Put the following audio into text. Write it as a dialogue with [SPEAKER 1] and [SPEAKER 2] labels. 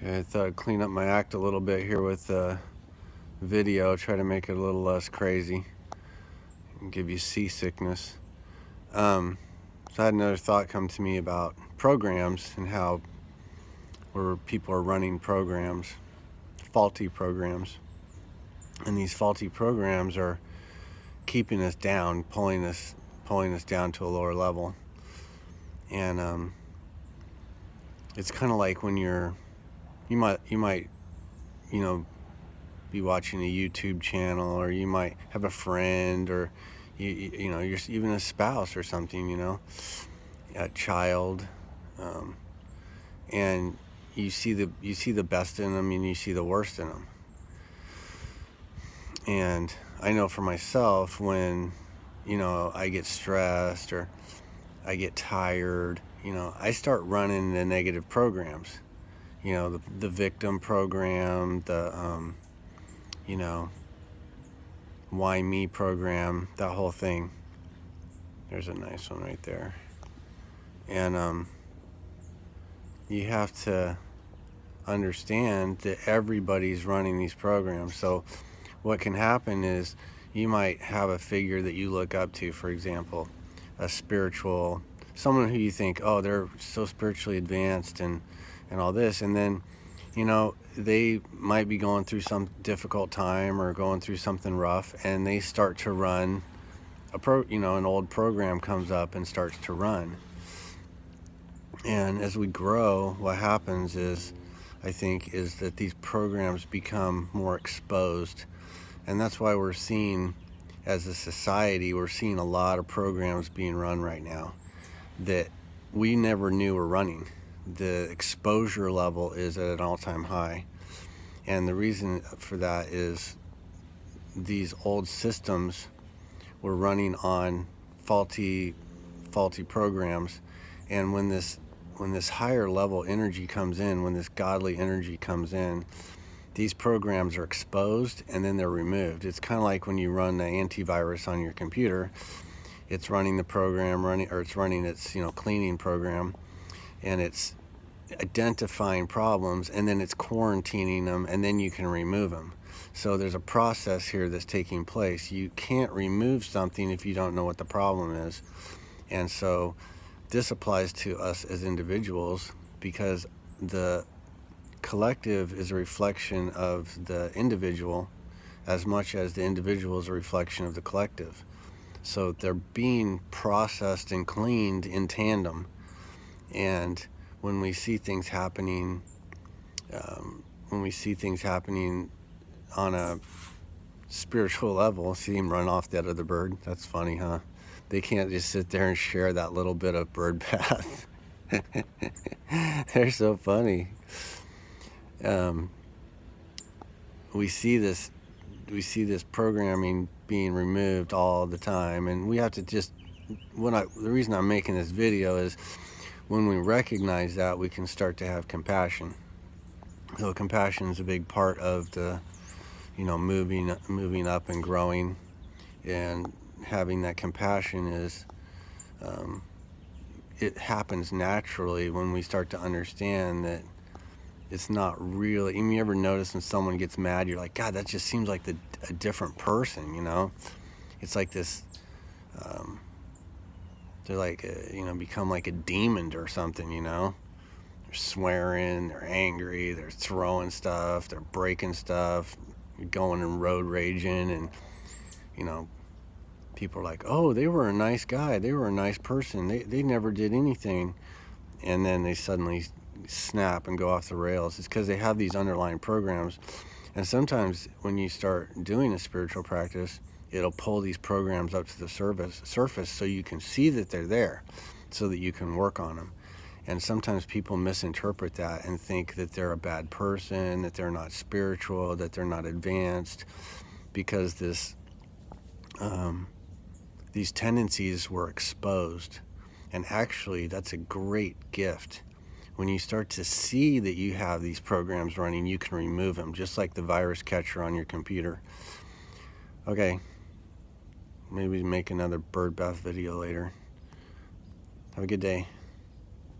[SPEAKER 1] Okay, I thought I'd clean up my act a little bit here with the video, try to make it a little less crazy and give you seasickness. So I had another thought come to me about programs and how where people are running programs, faulty programs, and these faulty programs are keeping us down, pulling us down to a lower level. And it's kind of like when you might be watching a YouTube channel, or you might have a friend, or you're even a spouse or something, a child, and you see the best in them and you see the worst in them. And I know for myself, when I get stressed or I get tired, I start running the negative programs, the victim program, the why me program, that whole thing. There's a nice one right there. And you have to understand that everybody's running these programs. So what can happen is you might have a figure that you look up to, for example, someone who you think, oh, they're so spiritually advanced and all this, and then they might be going through some difficult time or going through something rough, and they start to run an old program comes up and starts to run. And as we grow, what happens is, I think, is that these programs become more exposed. And that's why we're seeing, as a society, we're seeing a lot of programs being run right now that we never knew were running. The exposure level is at an all-time high. And the reason for that is these old systems were running on faulty programs. And when this higher level energy comes in, when this godly energy comes in, these programs are exposed and then they're removed. It's kind of like when you run the antivirus on your computer. It's running the program, it's running its cleaning program, and it's identifying problems, and then it's quarantining them, and then you can remove them. So there's a process here that's taking place. You can't remove something if you don't know what the problem is. And so this applies to us as individuals, because the collective is a reflection of the individual as much as the individual is a reflection of the collective. So they're being processed and cleaned in tandem. And when we see things happening, on a spiritual level, see them run off that other bird. That's funny, huh? They can't just sit there and share that little bit of bird bath. They're so funny. We see this programming being removed all the time, and we have to just, the reason I'm making this video is, when we recognize that, we can start to have compassion. So compassion is a big part of the moving up and growing, and having that compassion is it happens naturally when we start to understand that it's not really. I mean, you ever notice when someone gets mad, you're like, God, that just seems like a different person, It's like this, they're like, become like a demon or something, They're swearing, they're angry, they're throwing stuff, they're breaking stuff, going and road raging, and, people are like, oh, they were a nice guy, they were a nice person, they never did anything, and then they suddenly snap and go off the rails. It's because they have these underlying programs. And sometimes when you start doing a spiritual practice, it'll pull these programs up to the surface so you can see that they're there, so that you can work on them. And sometimes people misinterpret that and think that they're a bad person, that they're not spiritual, that they're not advanced, because these tendencies were exposed. And actually, that's a great gift. When you start to see that you have these programs running, you can remove them, just like the virus catcher on your computer. Okay, maybe make another bird bath video later. Have a good day.